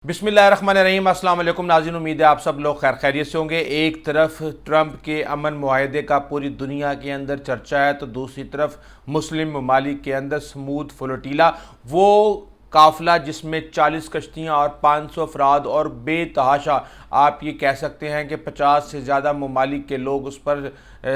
बिस्मिल्लाहिर्रहमानिर्रहीम। अस्सलाम वालेकुम नाज़रीन, उम्मीद है आप सब लोग खैर खैरियत से होंगे। एक तरफ ट्रंप के अमन मुआहदे का पूरी दुनिया के अंदर चर्चा है, तो दूसरी तरफ मुस्लिम ममालिक के अंदर स्मूथ फ्लोटीला, वो काफ़िला जिसमें 40 कश्तियाँ और 500 अफराद और बेतहाशा आप ये कह सकते हैं कि 50 से ज़्यादा ममालिक के लोग उस पर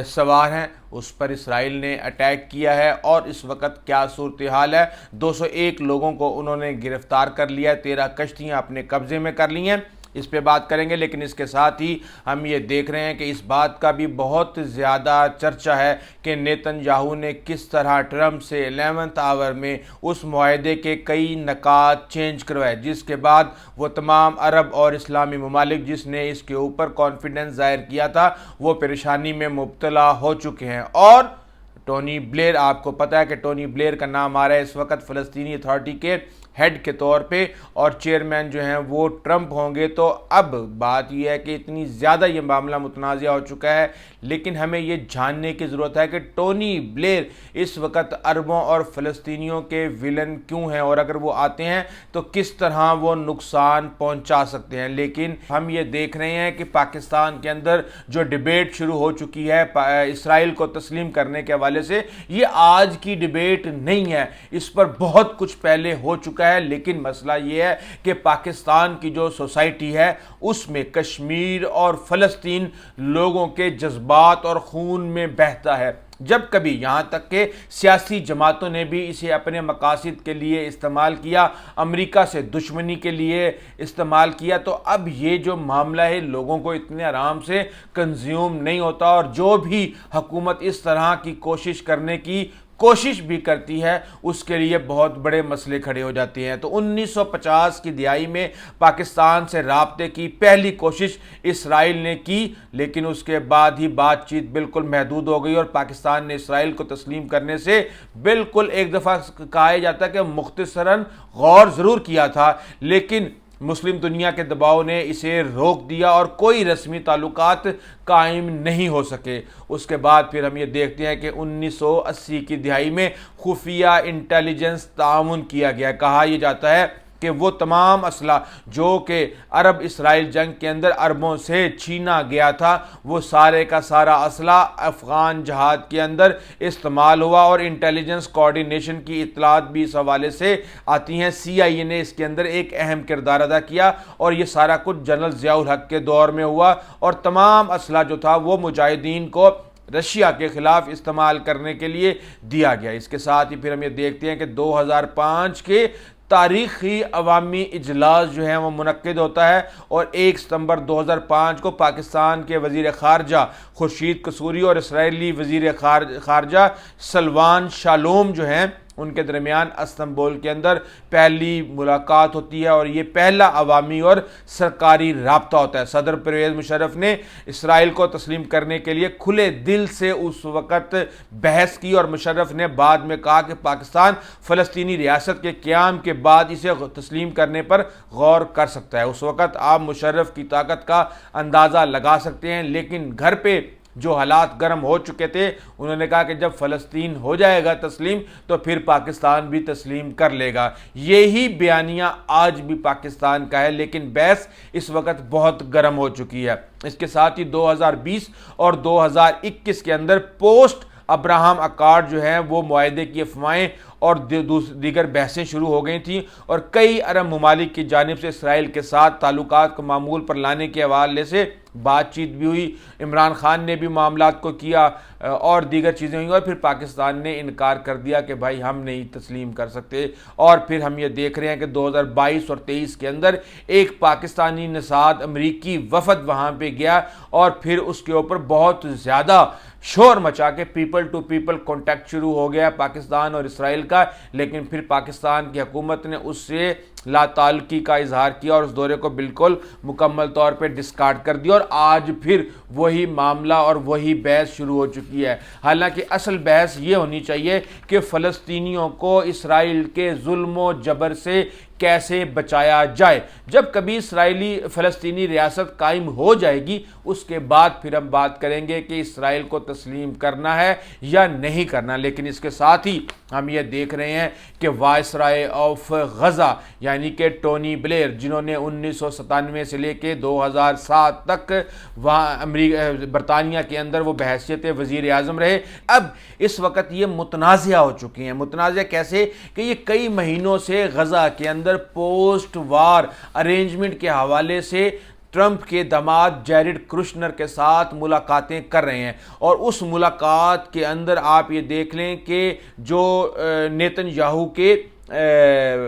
सवार हैं, उस पर इसराइल ने अटैक किया है। और इस वक्त क्या सूरत हाल है, 201 लोगों को उन्होंने गिरफ़्तार कर लिया है, 13 कश्तियाँ अपने कब्ज़े में कर ली हैं। इस पे बात करेंगे, लेकिन इसके साथ ही हम ये देख रहे हैं कि इस बात का भी बहुत ज़्यादा चर्चा है कि नेतन्याहू ने किस तरह ट्रंप से 11th आवर में उस मुआहदे के कई नकात चेंज करवाए, जिसके बाद वो तमाम अरब और इस्लामी ममालिक जिसने इसके ऊपर कॉन्फिडेंस ज़ाहिर किया था वो परेशानी में मुब्तला हो चुके हैं। और टोनी ब्लेयर, आपको पता है कि टोनी ब्लेयर का नाम आ रहा है इस वक्त फ़लस्तीनी अथॉरिटी के हेड के तौर पे, और चेयरमैन जो हैं वो ट्रंप होंगे। तो अब बात यह है कि इतनी ज़्यादा ये मामला मुतनाज़ हो चुका है, लेकिन हमें ये जानने की ज़रूरत है कि टोनी ब्लेयर इस वक्त अरबों और फ़लस्तीनियों के विलन क्यों हैं, और अगर वो आते हैं तो किस तरह वो नुकसान पहुंचा सकते हैं। लेकिन हम ये देख रहे हैं कि पाकिस्तान के अंदर जो डिबेट शुरू हो चुकी है इसराइल को तस्लीम करने के हवाले से, ये आज की डिबेट नहीं है, इस पर बहुत कुछ पहले हो चुका है। लेकिन मसला यह है कि पाकिस्तान की जो सोसाइटी है उसमें कश्मीर और फ़लस्तीन लोगों के जज्बात और खून में बहता है। जब कभी यहाँ तक के सियासी जमातों ने भी इसे अपने मकासद के लिए इस्तेमाल किया, अमेरिका से दुश्मनी के लिए इस्तेमाल किया, तो अब ये जो मामला है लोगों को इतने आराम से कंज्यूम नहीं होता। और जो भी हुकूमत इस तरह की कोशिश करने की कोशिश भी करती है उसके लिए बहुत बड़े मसले खड़े हो जाते हैं। तो 1950 की दिहाई में पाकिस्तान से राब्ते की पहली कोशिश इसराइल ने की, लेकिन उसके बाद ही बातचीत बिल्कुल महदूद हो गई और पाकिस्तान ने इसराइल को तस्लीम करने से बिल्कुल, एक दफ़ा कहा जाता है कि मुख्तसरन गौर ज़रूर किया था, लेकिन मुस्लिम दुनिया के दबाव ने इसे रोक दिया और कोई रस्मी ताल्लुकात कायम नहीं हो सके। उसके बाद फिर हम ये देखते हैं कि 1980 की दिहाई में खुफिया इंटेलिजेंस ताउन किया गया। कहा यह जाता है कि वो तमाम असला जो कि अरब इसराइल जंग के अंदर अरबों से छीना गया था, वो सारे का सारा असला अफ़गान जहाद के अंदर इस्तेमाल हुआ। और इंटेलिजेंस कोऑर्डिनेशन की इतलात भी इस हवाले से आती हैं। CIA ने इसके अंदर एक अहम किरदार अदा किया और ये सारा कुछ जनरल ज़ियाउल हक के दौर में हुआ, और तमाम असला जो था वो मुजाहिदीन को रशिया के खिलाफ इस्तेमाल करने के लिए दिया गया। इसके साथ ही फिर हम ये देखते हैं कि 2005 के तारीख़ी अवामी इजलास जो है वो मुनक्किद होता है, और 1 सितंबर 2005 को पाकिस्तान के वज़ीर ख़ारजा खुर्शीद कसूरी और इसराइली वज़ीर ख़ारजा सलवान शालोम जो हैं उनके दरमियान इस्तांबुल के अंदर पहली मुलाकात होती है, और ये पहला अवामी और सरकारी राब्ता होता है। सदर परवेज़ मुशर्रफ ने इसराइल को तस्लीम करने के लिए खुले दिल से उस वक़्त बहस की, और मुशर्रफ ने बाद में कहा कि पाकिस्तान फ़लस्तीनी रियासत के क़याम के बाद इसे तस्लीम करने पर गौर कर सकता है। उस वक़्त आप मुशर्रफ की ताकत का अंदाज़ा लगा सकते हैं, लेकिन घर पे जो हालात गर्म हो चुके थे, उन्होंने कहा कि जब फ़लस्तीन हो जाएगा तस्लीम तो फिर पाकिस्तान भी तस्लीम कर लेगा। यही बयानिया आज भी पाकिस्तान का है, लेकिन बहस इस वक्त बहुत गर्म हो चुकी है। इसके साथ ही 2020 और 2021 के अंदर पोस्ट अब्राहम अकॉर्ड जो है वो मुआहदे की अफवाहें और दीगर बहसें शुरू हो गई थी, और कई अरब ममालिक की जानिब से इसराइल के साथ ताल्लुकात को मामूल पर लाने के हवाले से बातचीत भी हुई। इमरान खान ने भी मामलात को किया और दीगर चीज़ें हुई, और फिर पाकिस्तान ने इनकार कर दिया कि भाई हम नहीं तस्लीम कर सकते। और फिर हम ये देख रहे हैं कि 2022 और 23 के अंदर एक पाकिस्तानी नसाद अमरीकी वफद वहाँ पे गया, और फिर उसके ऊपर बहुत ज़्यादा शोर मचा के पीपल टू पीपल कॉन्टैक्ट शुरू हो गया पाकिस्तान और इसराइल का। लेकिन फिर पाकिस्तान की हुकूमत ने उससे लाताल्लुकी का इजहार किया और उस दौरे को बिल्कुल मुकम्मल तौर पे डिस्कार्ड कर दिया, और आज फिर वही मामला और वही बहस शुरू हो चुकी है। हालांकि असल बहस ये होनी चाहिए कि फ़लस्तीनियों को इसराइल के जुल्म व जबर से कैसे बचाया जाए। जब कभी इसराइली फ़लस्तीनी रियासत कायम हो जाएगी उसके बाद फिर हम बात करेंगे कि इसराइल को तस्लीम करना है या नहीं करना। लेकिन इसके साथ ही हम ये देख रहे हैं कि वायसराय ऑफ गज़ा यानी कि टोनी ब्लेयर, जिन्होंने 1997 से लेकर 2007 तक वहाँ बरतानिया के अंदर वो बहैसियत वज़ीर आज़म रहे, अब इस वक्त ये मुतनाज़िया हो चुकी हैं। मुतनाज़िया कैसे कि ये कई महीनों से गज़ा के अंदर पोस्ट वार अरेंजमेंट के हवाले से ट्रंप के दामाद जैरेड कुश्नर के साथ मुलाकातें कर रहे हैं। और उस मुलाकात के अंदर आप ये देख लें कि जो नेतन्याहू के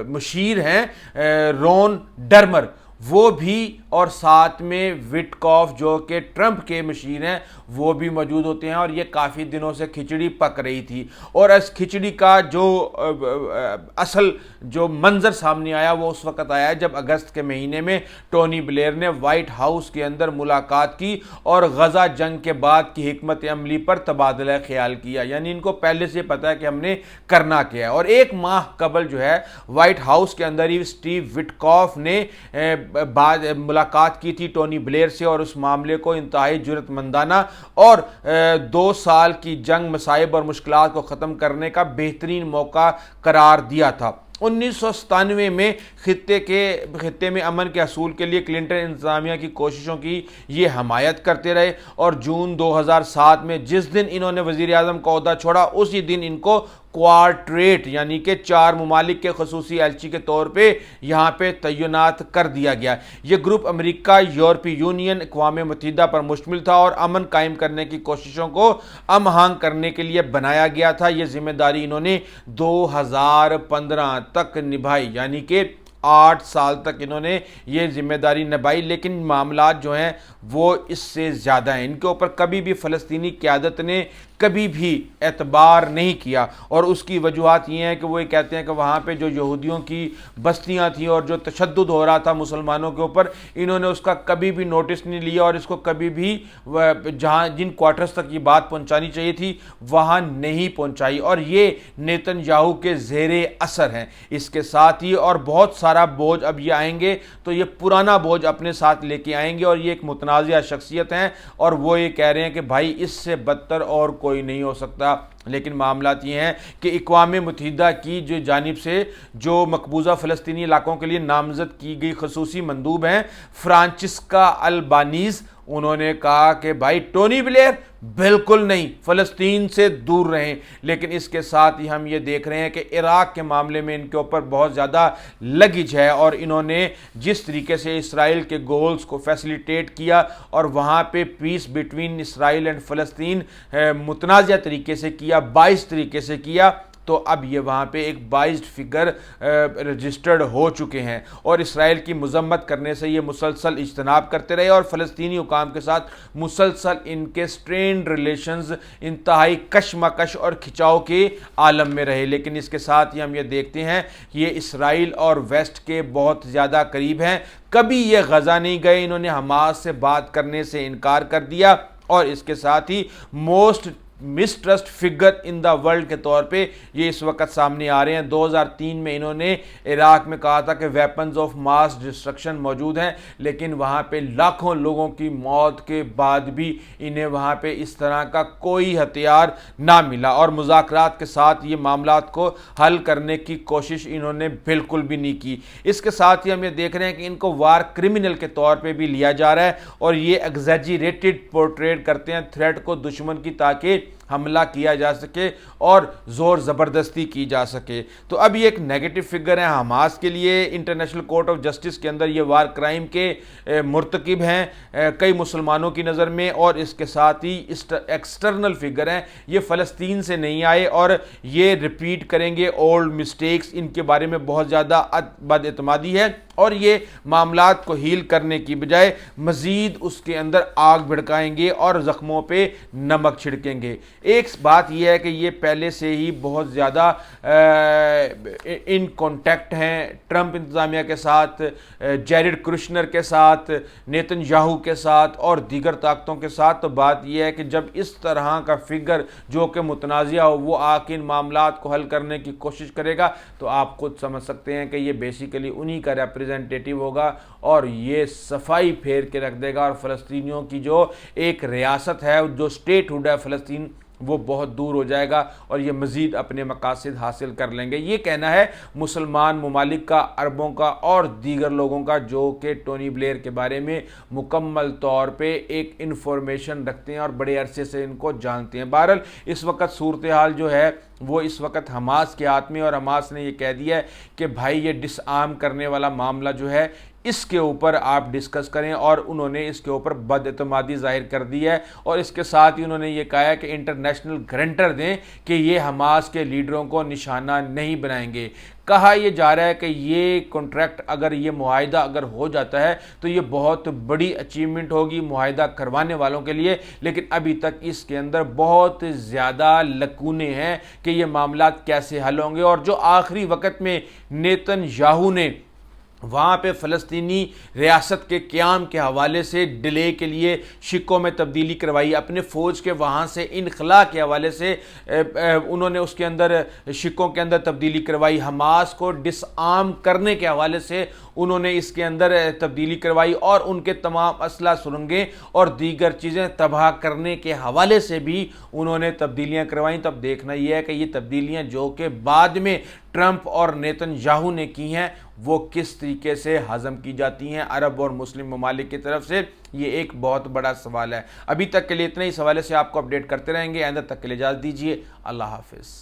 मुशीर हैं रोन डर्मर, वो भी, और साथ में विटकॉफ जो कि ट्रंप के मशीर हैं वो भी मौजूद होते हैं। और ये काफ़ी दिनों से खिचड़ी पक रही थी और इस खिचड़ी का जो असल जो मंजर सामने आया वो उस वक्त आया जब अगस्त के महीने में टोनी ब्लेयर ने वाइट हाउस के अंदर मुलाकात की और गज़ा जंग के बाद की हिकमत अमली पर तबादला ख्याल किया। यानी इनको पहले से पता है कि हमने करना क्या है। और एक माह कबल जो है वाइट हाउस के अंदर ही स्टीव विटकॉफ ने मुलाकात की थी टोनी ब्लेयर से और उस मामले को इंतहाई जुर्रतमंदाना और 2 साल की जंग मसाइब और मुश्किलात को ख़त्म करने का बेहतरीन मौका करार दिया था। 1997 में खित्ते में अमन के हसूल के लिए क्लिंटन इंतज़ामिया की कोशिशों की ये हमायत करते रहे और जून 2007 में जिस दिन इन्होंने वज़ीर आज़म का ओहदा छोड़ा उसी दिन इनको क्वार्टरेट यानी कि 4 ममालिक के खसूसी एलची के तौर पे यहाँ पे तैनात कर दिया गया। ये ग्रुप अमेरिका, यूरोपीय यूनियन, अक़वाम मुत्तहिदा पर मुश्तमिल था और अमन कायम करने की कोशिशों को अमहांग करने के लिए बनाया गया था। ये जिम्मेदारी इन्होंने 2015 तक निभाई, यानी कि 8 साल तक इन्होंने ये जिम्मेदारी निभाई। लेकिन मामलात जो हैं वो इससे ज़्यादा हैं। इनके ऊपर कभी भी फ़लस्तीनी क़यादत ने कभी भी एतबार नहीं किया और उसकी वजूहत ये हैं कि वो ये कहते हैं कि वहाँ पे जो यहूदियों की बस्तियाँ थी और जो तशद्दुद हो रहा था मुसलमानों के ऊपर, इन्होंने उसका कभी भी नोटिस नहीं लिया और इसको कभी भी जहाँ जिन क्वार्टर्स तक ये बात पहुँचानी चाहिए थी वहाँ नहीं पहुँचाई। और ये नेतन्याहू के ज़ेरे असर हैं। इसके साथ ही और बहुत सारा बोझ अब ये आएंगे तो ये पुराना बोझ अपने साथ लेके आएंगे और ये एक मुतनाज़िया शख्सियत हैं और वो ये कह रहे हैं कि भाई इससे बदतर और कोई नहीं हो सकता। लेकिन मामलात ये हैं कि अक़वाम मुत्तहिदा की जो जानिब से जो मकबूजा फ़लस्तीनी इलाकों के लिए नामज़द की गई खसूसी मंदूब हैं फ्रांसिस्का अल्बानीज़, उन्होंने कहा कि भाई टोनी ब्लेयर बिल्कुल नहीं, फ़लस्तीन से दूर रहें। लेकिन इसके साथ ही हम ये देख रहे हैं कि इराक़ के मामले में इनके ऊपर बहुत ज़्यादा लगीज है और इन्होंने जिस तरीके से इसराइल के गोल्स को फैसिलिटेट किया और वहाँ पे पीस बिटवीन इसराइल एंड फ़लस्तीन मुतनाज़िया तरीके से किया, 22 तरीके से किया, तो अब ये वहाँ पे एक बाइज्ड फिगर रजिस्टर्ड हो चुके हैं और इसराइल की मजम्मत करने से ये मुसलसल इज्तनाब करते रहे और फ़लस्तीनी हुकाम के साथ मुसलसल इनके स्ट्रेन्ड रिलेशंस इंतहाई कशमकश और खिंचाव के आलम में रहे। लेकिन इसके साथ ही हम ये देखते हैं कि ये इसराइल और वेस्ट के बहुत ज़्यादा करीब हैं। कभी ये गज़ा नहीं गए, इन्होंने हमास से बात करने से इनकार कर दिया और इसके साथ ही most mistrust figure in the world के तौर पे ये इस वक्त सामने आ रहे हैं। 2003 में इन्होंने इराक़ में कहा था कि वेपन्स ऑफ मास डिस्ट्रक्शन मौजूद हैं, लेकिन वहाँ पे लाखों लोगों की मौत के बाद भी इन्हें वहाँ पे इस तरह का कोई हथियार ना मिला और मुज़ाकरात के साथ ये मामलात को हल करने की कोशिश इन्होंने बिल्कुल भी नहीं की। इसके साथ ही हम ये देख रहे हैं कि इनको वार क्रिमिनल के तौर पर भी लिया जा रहा है और ये एग्जैजरेटेड पोर्ट्रेट करते हैं थ्रेट को दुश्मन की, ताकि हमला किया जा सके और ज़ोर ज़बरदस्ती की जा सके। तो अब ये एक नेगेटिव फिगर है हमास के लिए। इंटरनेशनल कोर्ट ऑफ जस्टिस के अंदर ये वार क्राइम के मुर्तकिब हैं कई मुसलमानों की नज़र में और इसके साथ ही एक्सटर्नल फिगर हैं, ये फ़लस्तीन से नहीं आए और ये रिपीट करेंगे ओल्ड मिस्टेक्स। इनके बारे में बहुत ज़्यादा बदएतमादी है और ये मामलात को हील करने की बजाय मज़ीद उसके अंदर आग भड़काएंगे और ज़ख्मों पे नमक छिड़केंगे। ایک بات یہ ہے کہ یہ پہلے سے ہی بہت زیادہ ان کانٹیکٹ ہیں ٹرمپ انتظامیہ کے ساتھ، جیریڈ کرشنر کے ساتھ، نیتن یاہو کے ساتھ اور دیگر طاقتوں کے ساتھ. تو بات یہ ہے کہ جب اس طرح کا فگر جو کہ متنازعہ ہو وہ آ کے ان معاملات کو حل کرنے کی کوشش کرے گا تو آپ خود سمجھ سکتے ہیں کہ یہ بیسیکلی انہی کا ریپریزنٹیٹیو ہوگا اور یہ صفائی پھیر کے رکھ دے گا، اور فلسطینیوں کی جو ایک ریاست ہے، جو اسٹیٹ ہوڈ ہے فلسطین، وہ بہت دور ہو جائے گا اور یہ مزید اپنے مقاصد حاصل کر لیں گے. یہ کہنا ہے مسلمان ممالک کا، عربوں کا اور دیگر لوگوں کا جو کہ ٹونی بلیئر کے بارے میں مکمل طور پہ ایک انفارمیشن رکھتے ہیں اور بڑے عرصے سے ان کو جانتے ہیں. بہرحال اس وقت صورتحال جو ہے وہ اس وقت حماس کے ہاتھ میں، اور حماس نے یہ کہہ دیا ہے کہ بھائی یہ ڈس آرم کرنے والا معاملہ جو ہے اس کے اوپر آپ ڈسکس کریں، اور انہوں نے اس کے اوپر بد اعتمادی ظاہر کر دی ہے، اور اس کے ساتھ ہی انہوں نے یہ کہا ہے کہ انٹرنیشنل گارنٹر دیں کہ یہ حماس کے لیڈروں کو نشانہ نہیں بنائیں گے. کہا یہ جا رہا ہے کہ یہ کنٹریکٹ اگر یہ معاہدہ اگر ہو جاتا ہے تو یہ بہت بڑی اچیومنٹ ہوگی معاہدہ کروانے والوں کے لیے، لیکن ابھی تک اس کے اندر بہت زیادہ لکونے ہیں کہ یہ معاملات کیسے حل ہوں گے. اور جو آخری وقت میں نیتن یاہو نے وہاں پہ فلسطینی ریاست کے قیام کے حوالے سے ڈیلے کے لیے شکوں میں تبدیلی کروائی، اپنے فوج کے وہاں سے انخلا کے حوالے سے انہوں نے اس کے اندر شکوں کے اندر تبدیلی کروائی، حماس کو ڈس آرم کرنے کے حوالے سے انہوں نے اس کے اندر تبدیلی کروائی، اور ان کے تمام اسلحہ سرنگیں اور دیگر چیزیں تباہ کرنے کے حوالے سے بھی انہوں نے تبدیلیاں کروائیں. تب دیکھنا یہ ہے کہ یہ تبدیلیاں جو کہ بعد میں ٹرمپ اور نیتن یاہو نے کی ہیں وہ کس طریقے سے ہضم کی جاتی ہیں عرب اور مسلم ممالک کی طرف سے. یہ ایک بہت بڑا سوال ہے. ابھی تک کے لیے اتنا ہی. اس حوالے سے آپ کو اپڈیٹ کرتے رہیں گے. آئندہ تک کے لیے اجازت دیجیے. اللہ حافظ.